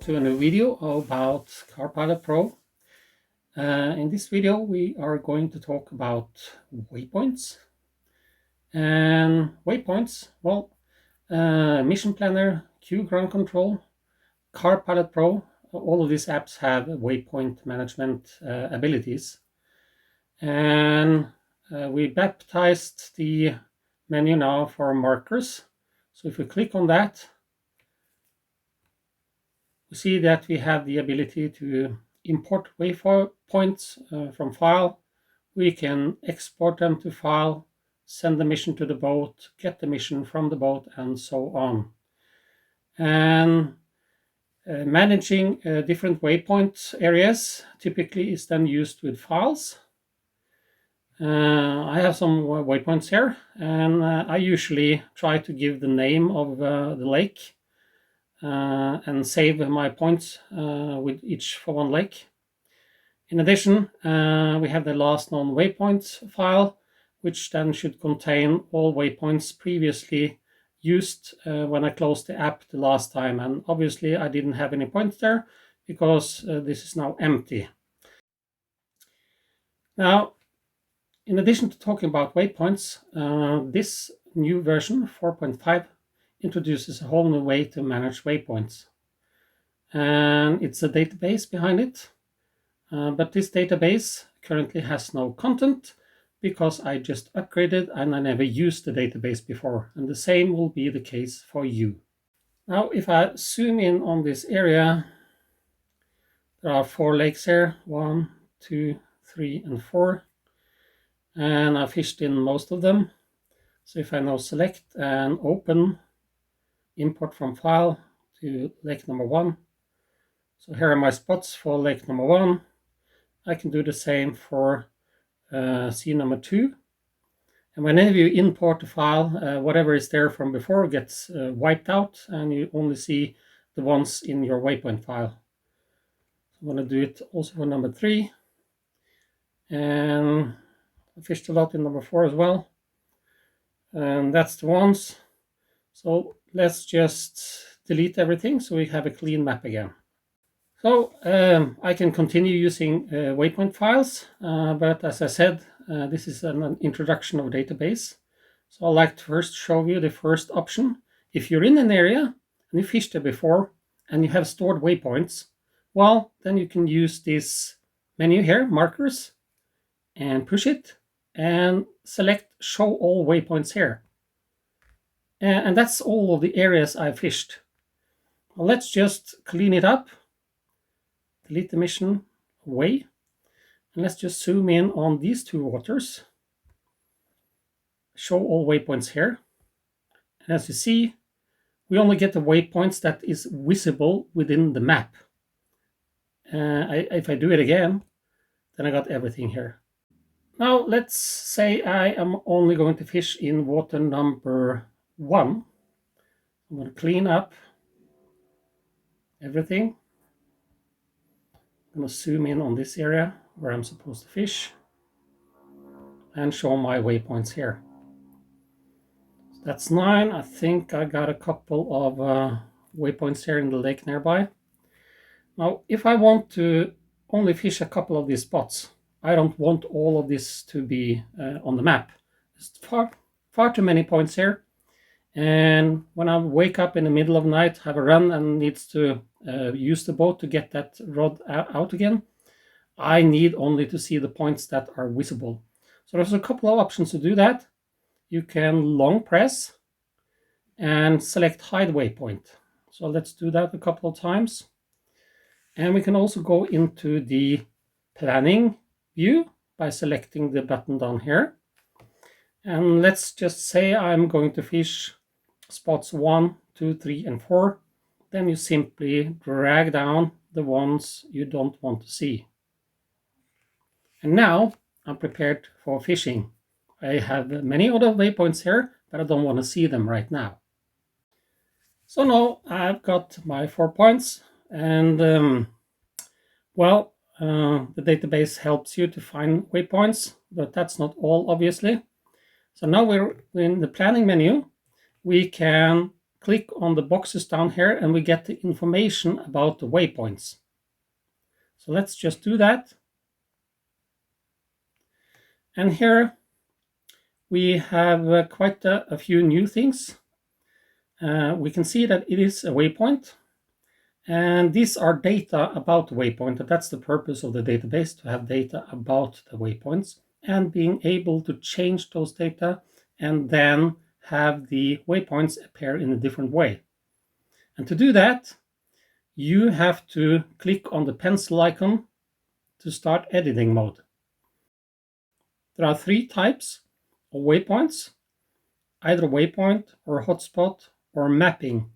to a new video about Carp Pilot Pro. In this video we are going to talk about waypoints. And waypoints, well, Mission Planner, Q Ground Control, Carp Pilot Pro, all of these apps have waypoint management abilities. And we baptized the menu now for markers. So if we click on that, we see that we have the ability to import waypoints from file. We can export them to file, send the mission to the boat, get the mission from the boat, and so on. And managing different waypoint areas typically is then used with files. I have some waypoints here, and I usually try to give the name of the lake and save my points with each for one lake. In addition, we have the last known waypoints file, which then should contain all waypoints previously used when I closed the app the last time. And obviously I didn't have any points there because this is now empty. Now, in addition to talking about waypoints, this new version 4.5 introduces a whole new way to manage waypoints. And it's a database behind it. But this database currently has no content because I just upgraded and I never used the database before. And the same will be the case for you. Now, if I zoom in on this area, there are 4 lakes here, 1, 2, 3, and 4. And I fished in most of them. So if I now select and open import from file to lake number 1. So here are my spots for lake number 1. I can do the same for sea number 2. And whenever you import a file, whatever is there from before gets wiped out, and you only see the ones in your waypoint file. So I'm going to do it also for number 3. And I fished a lot in number 4 as well. And that's the ones. So let's just delete everything so we have a clean map again. So I can continue using waypoint files, but as I said, this is an introduction of a database. So I'd like to first show you the first option. If you're in an area and you fished there before and you have stored waypoints, well, then you can use this menu here, markers, and push it and select show all waypoints here. And that's all of the areas I fished. Well, let's just clean it up. Delete the mission away. And let's just zoom in on these 2 waters. Show all waypoints here. And as you see, we only get the waypoints that is visible within the map. If I do it again, then I got everything here. Now let's say I am only going to fish in water number 1. I'm going to clean up everything. I'm going to zoom in on this area where I'm supposed to fish and show my waypoints here. So that's 9. I think I got a couple of waypoints here in the lake nearby. Now, if I want to only fish a couple of these spots, I don't want all of this to be on the map. There's far too many points here. And when I wake up in the middle of the night, have a run and needs to use the boat to get that rod out again, I need only to see the points that are visible. So there's a couple of options to do that. You can long press and select hide waypoint. So let's do that a couple of times. And we can also go into the planning view by selecting the button down here. And let's just say I'm going to fish spots 1, 2, 3, and 4. Then you simply drag down the ones you don't want to see. And now I'm prepared for fishing. I have many other waypoints here, but I don't want to see them right now. So now I've got my 4 points, and well, the database helps you to find waypoints, but that's not all, obviously. So now we're in the planning menu. We can click on the boxes down here and we get the information about the waypoints. So let's just do that. And here we have quite a few new things. We can see that it is a waypoint. And these are data about the waypoint. That's the purpose of the database, to have data about the waypoints and being able to change those data and then have the waypoints appear in a different way. And to do that, you have to click on the pencil icon to start editing mode. There are three types of waypoints, either waypoint or hotspot or mapping.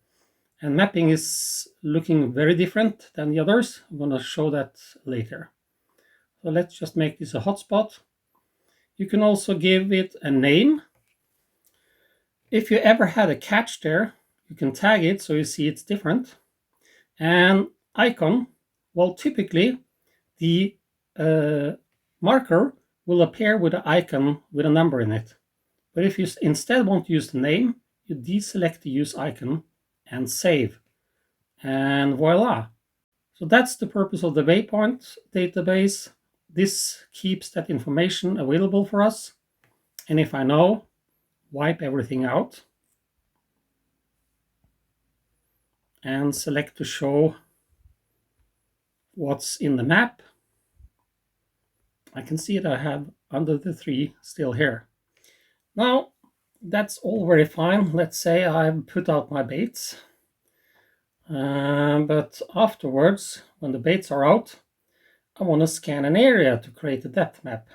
And mapping is looking very different than the others. I'm going to show that later. So let's just make this a hotspot. You can also give it a name. If you ever had a catch there, you can tag it so you see it's different. And icon, well, typically the marker will appear with an icon with a number in it. But if you instead want to use the name, you deselect the use icon and save. And voila. So that's the purpose of the Waypoint database. This keeps that information available for us. And if I now wipe everything out and select to show what's in the map, I can see that I have under the 3 still here. Now, that's all very fine. Let's say I've put out my baits. But afterwards, when the baits are out, I want to scan an area to create a depth map.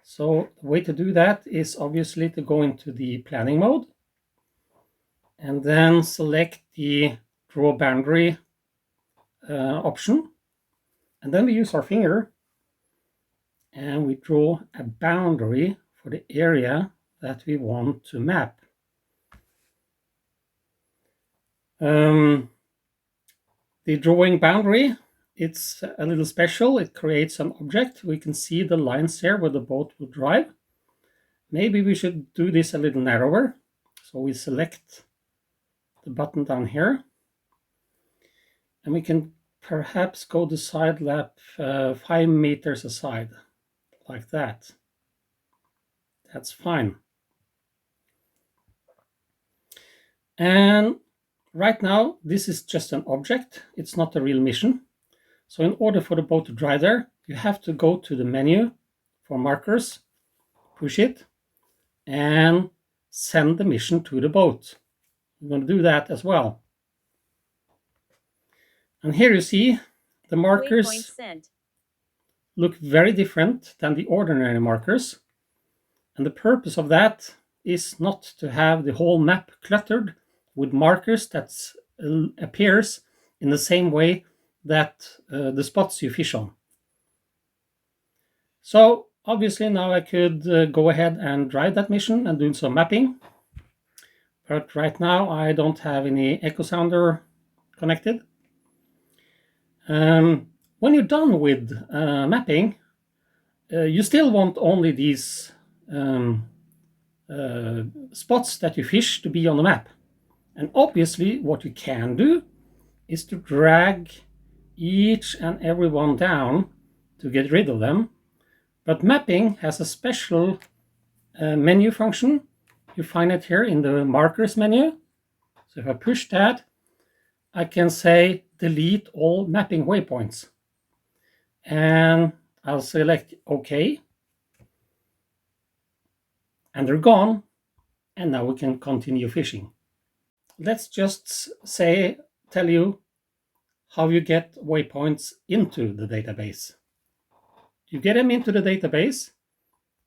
So the way to do that is obviously to go into the planning mode and then select the draw boundary option. And then we use our finger and we draw a boundary for the area that we want to map. The drawing boundary, it's a little special. It creates an object. We can see the lines here where the boat will drive. Maybe we should do this a little narrower. So we select the button down here. And we can perhaps go the side lap 5 meters aside, like that. That's fine. And right now, this is just an object. It's not a real mission. So in order for the boat to drive there, you have to go to the menu for markers, push it, and send the mission to the boat. I'm going to do that as well. And here you see the markers look very different than the ordinary markers. And the purpose of that is not to have the whole map cluttered with markers that appears in the same way that the spots you fish on. So obviously now I could go ahead and drive that mission and do some mapping. But right now I don't have any echo sounder connected. When you're done with mapping, you still want only these spots that you fish to be on the map. And obviously what you can do is to drag each and every one down to get rid of them. But mapping has a special menu function. You find it here in the markers menu. So if I push that, I can say delete all mapping waypoints. And I'll select OK. And they're gone. And now we can continue fishing. Let's just tell you how you get waypoints into the database. You get them into the database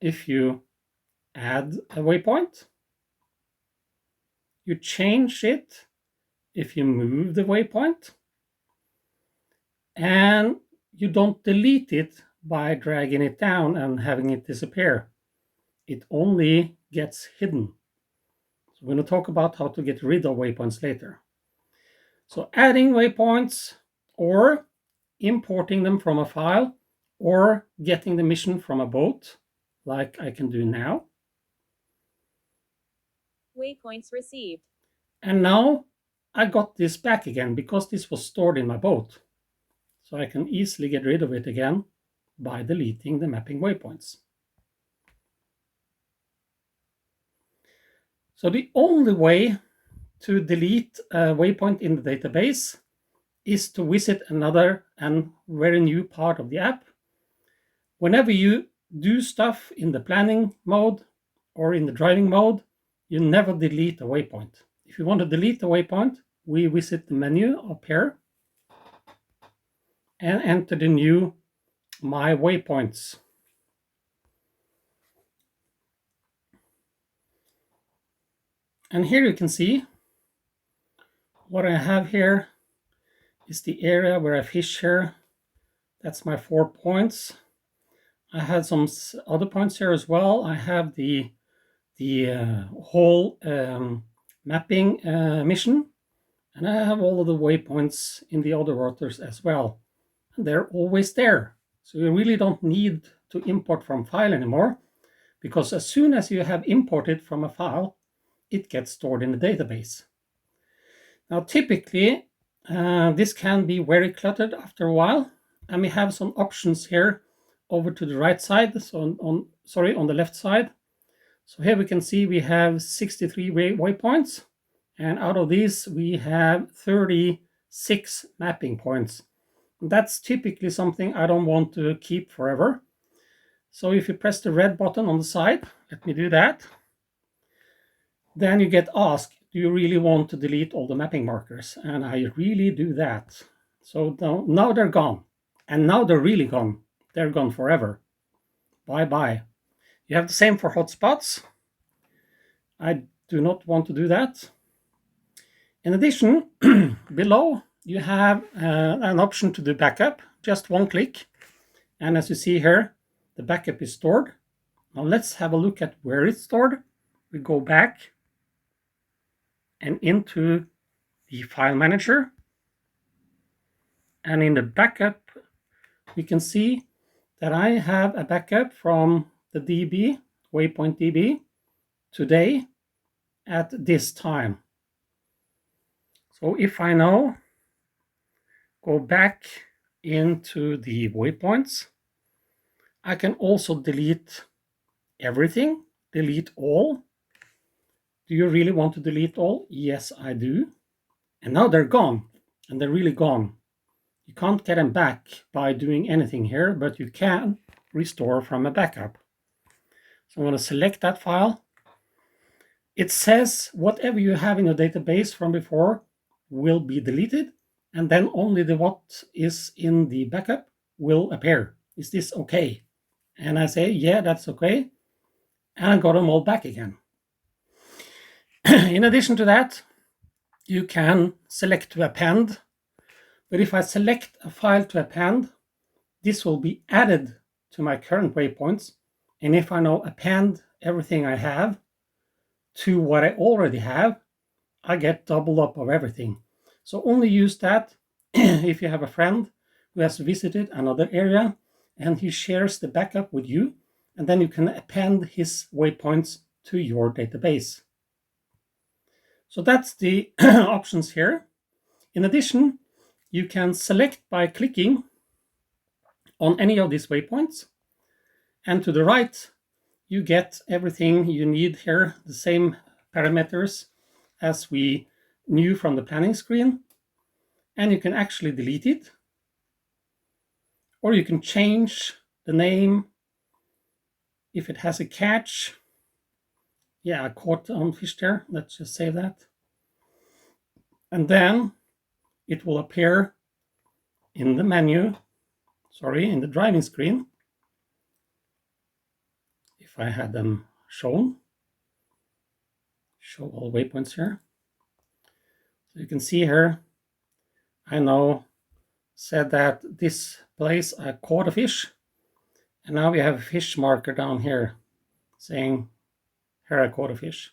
if you add a waypoint. You change it if you move the waypoint. And you don't delete it by dragging it down and having it disappear. It only gets hidden. So we're going to talk about how to get rid of waypoints later. So adding waypoints or importing them from a file or getting the mission from a boat, like I can do now. Waypoints received. And now I got this back again because this was stored in my boat. So I can easily get rid of it again by deleting the mapping waypoints. So the only way to delete a waypoint in the database is to visit another and very new part of the app. Whenever you do stuff in the planning mode or in the driving mode, you never delete a waypoint. If you want to delete a waypoint, we visit the menu up here and enter the new My Waypoints. And here you can see what I have here is the area where I fish here. That's my 4 points. I had some other points here as well. I have the whole mapping mission, and I have all of the waypoints in the other waters as well. And they're always there. So you really don't need to import from file anymore, because as soon as you have imported from a file, it gets stored in the database. Now, typically, this can be very cluttered after a while, and we have some options here over to the right side, so on the left side. So here we can see we have 63 waypoints, and out of these we have 36 mapping points. That's typically something I don't want to keep forever. So if you press the red button on the side, let me do that, then you get asked, do you really want to delete all the mapping markers? And I really do that. So now they're gone. And now they're really gone. They're gone forever. Bye-bye. You have the same for hotspots. I do not want to do that. In addition, below you have an option to do backup. Just one click. And as you see here, the backup is stored. Now let's have a look at where it's stored. We go back and into the file manager. And in the backup, we can see that I have a backup from the DB, Waypoint DB, today at this time. So if I now go back into the waypoints, I can also delete everything, delete all. Do you really want to delete all? Yes, I do. And now they're gone, and they're really gone. You can't get them back by doing anything here, but you can restore from a backup. So I'm going to select that file. It says whatever you have in your database from before will be deleted, and then only what is in the backup will appear. Is this okay? And I say, yeah, that's okay. And I got them all back again. In addition to that, you can select to append. But if I select a file to append, this will be added to my current waypoints. And if I now append everything I have to what I already have, I get double up of everything. So only use that if you have a friend who has visited another area and he shares the backup with you, and then you can append his waypoints to your database. So that's the options here. In addition, you can select by clicking on any of these waypoints, and to the right you get everything you need here, the same parameters as we knew from the planning screen, and you can actually delete it, or you can change the name if it has a catch. Yeah, I caught on fish there. Let's just save that, and then it will appear in the menu, in the driving screen, if I had them show all waypoints here. So you can see here, I now said that this place I caught a fish, and now we have a fish marker down here saying here I caught a fish.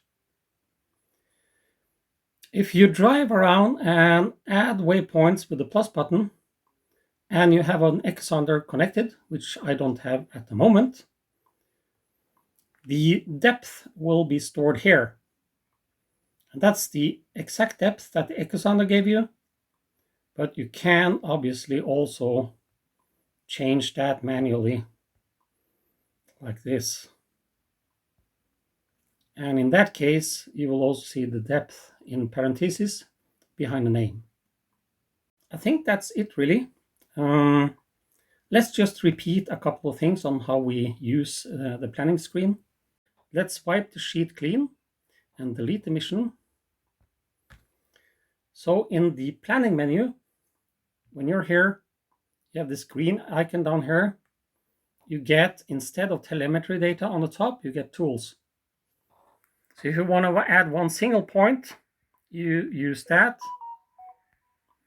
If you drive around and add waypoints with the plus button, and you have an expander connected, which I don't have at the moment, the depth will be stored here. And that's the exact depth that the echo sounder gave you, but you can obviously also change that manually like this. And in that case, you will also see the depth in parentheses behind the name. I think that's it really. Let's just repeat a couple of things on how we use the planning screen. Let's wipe the sheet clean and delete the mission. So in the planning menu, when you're here, you have this green icon down here. You get, instead of telemetry data on the top, you get tools. So if you want to add one single point, you use that,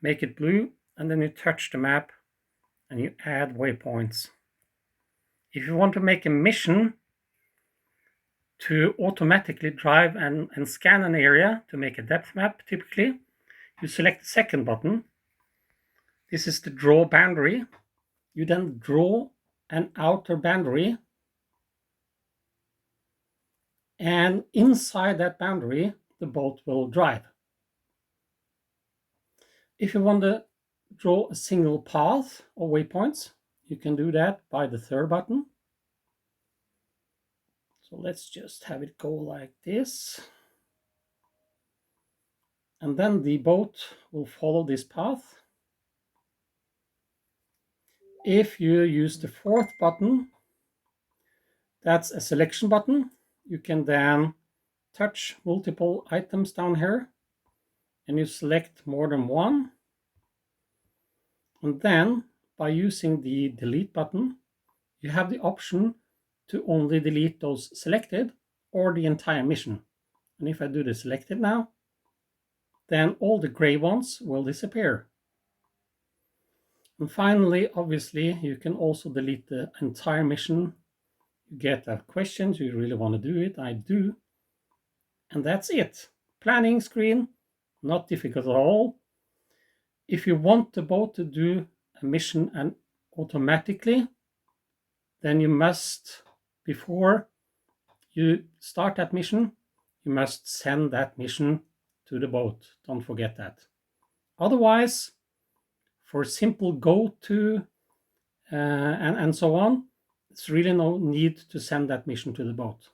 make it blue, and then you touch the map and you add waypoints. If you want to make a mission to automatically drive and scan an area to make a depth map, typically, you select the second button. This is the draw boundary. You then draw an outer boundary, and inside that boundary, the boat will drive. If you want to draw a single path or waypoints, you can do that by the third button. So let's just have it go like this. And then the boat will follow this path. If you use the fourth button, that's a selection button. You can then touch multiple items down here and you select more than one. And then by using the delete button, you have the option to only delete those selected or the entire mission. And if I do the selected now, then all the gray ones will disappear. And finally, obviously, you can also delete the entire mission. You get a question, do you really want to do it? I do. And that's it. Planning screen, not difficult at all. If you want the boat to do a mission and automatically, then you must, before you start that mission, you must send that mission to the boat. Don't forget that. Otherwise, for simple go to and so on, it's really no need to send that mission to the boat.